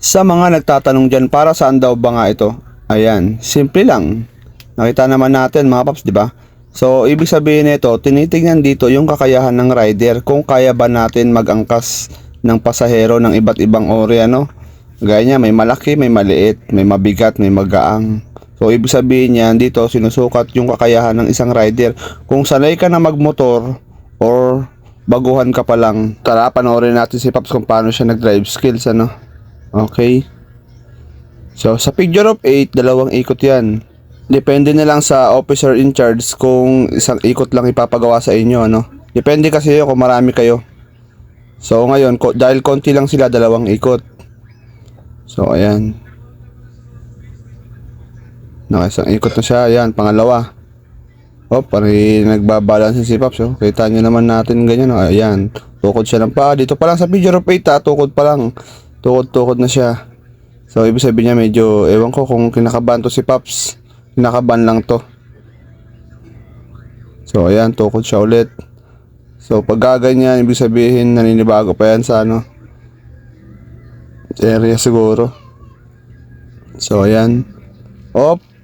Sa mga nagtatanong dyan, para saan daw ba nga ito? Ayan, simple lang. Nakita naman natin mga paps, di ba? So, ibig sabihin nito, tinitingnan dito yung kakayahan ng rider kung kaya ba natin mag-angkas ng pasahero ng iba't ibang uri, ano? Gaya niya, may malaki, may maliit, may mabigat, may magaang. So, ibig sabihin niyan, dito sinusukat yung kakayahan ng isang rider. Kung sanay ka na magmotor or baguhan ka pa lang, tara, panoorin natin si Paps kung paano siya nag-drive skills, ano? Okay. So, sa figure of 8, dalawang ikot yan. Depende na lang sa officer in charge kung isang ikot lang ipapagawa sa inyo, no? Depende kasi yun kung marami kayo. So, ngayon, dahil konti lang sila, dalawang ikot. So, ayan. Isang ikot na siya. Ayan, pangalawa. Oh, pari nagbabalance si Paps, oh. Kita nyo naman natin ganyan, oh. Ayan. Tukod siya ng paa. Dito pa lang sa figure of 8, tukod pa lang. Tukod na siya. So, ibig sabihin niya medyo, ewan ko kung kinakabahan to si Paps. Kinakabahan lang to. So, ayan, tukod siya ulit. So, pag gaganyan, ibig sabihin, naninibago pa yan sa ano, area siguro. So, ayan.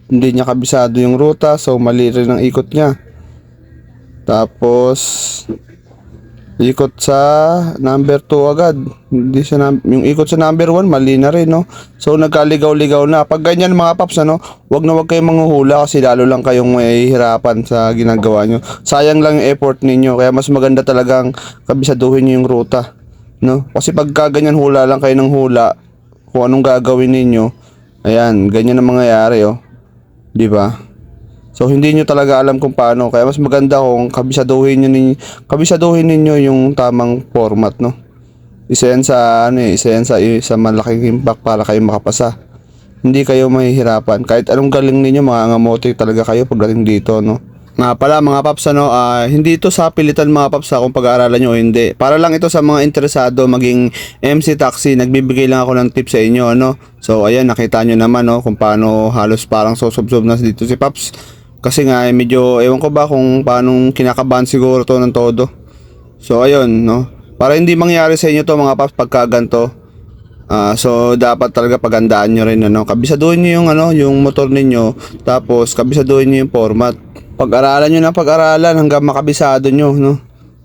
Hindi niya kabisado yung ruta. So, mali rin ang ikot niya. Tapos, ikot sa number 2 agad. Hindi siya yung ikot sa number 1 mali na rin, no. So nagkaligaw-ligaw na. Pag ganyan mga paps, ano, wag kayong manghuhula kasi lalo lang kayong may hirapan sa ginagawa nyo. Sayang lang yung effort ninyo. Kaya mas maganda talagang kabisaduhin nyo yung ruta, no. Kasi pag ganyan hula lang kayo ng hula kung anong gagawin ninyo, ayan, ganyan ang mangyayari, oh. Di ba? So hindi nyo talaga alam kung paano, kaya mas maganda kung kabisaduhin ninyo yung tamang format, no. Isa yan sa sa malaking impact para kayo makapasa. Hindi kayo mahihirapan. Kahit anong galing ninyo, mangangamote talaga kayo pagdating dito, no. Nga pala mga paps, ano, hindi ito sa pilitan mga paps kung pag-aaralan nyo o hindi. Para lang ito sa mga interesado maging MC Taxi. Nagbibigay lang ako ng tips sa inyo, no. So ayan, nakita nyo naman, no, kung paano halos parang susubsob na dito si Paps. Kasi nga medyo ewan ko ba kung paano kinakabahan siguro to ng todo. So ayun, no. Para hindi mangyari sa inyo to mga paps pagka ganito. So dapat talaga pagandaan nyo rin, ano. Kabisaduhin nyo yung ano, yung motor ninyo. Tapos kabisaduhin nyo yung format. Pag-aralan nyo na pag-aralan hanggang makabisado nyo, no.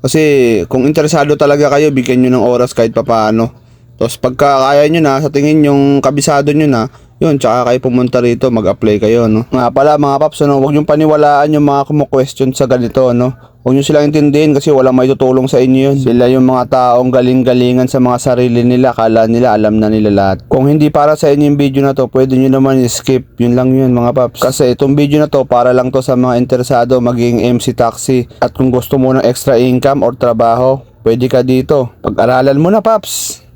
Kasi kung interesado talaga kayo, bigyan nyo ng oras kahit papaano. Tapos pagka kaya nyo na, sa tingin yung kabisado nyo na, yun, tsaka kayo pumunta rito, mag-apply kayo, no. Nga pala mga paps, ano, huwag nyo paniwalaan yung mga kumu-question sa ganito, no. Huwag nyo silang intindihin kasi walang may tutulong sa inyo yun. Sila yung mga taong galing-galingan sa mga sarili nila, kala nila alam na nila lahat. Kung hindi para sa inyo yung video na to, pwede nyo naman i-skip. Yun lang yun mga paps. Kasi itong video na to, para lang to sa mga interesado maging MC Taxi. At kung gusto mo ng extra income or trabaho, pwede ka dito. Pag-aralan mo na paps.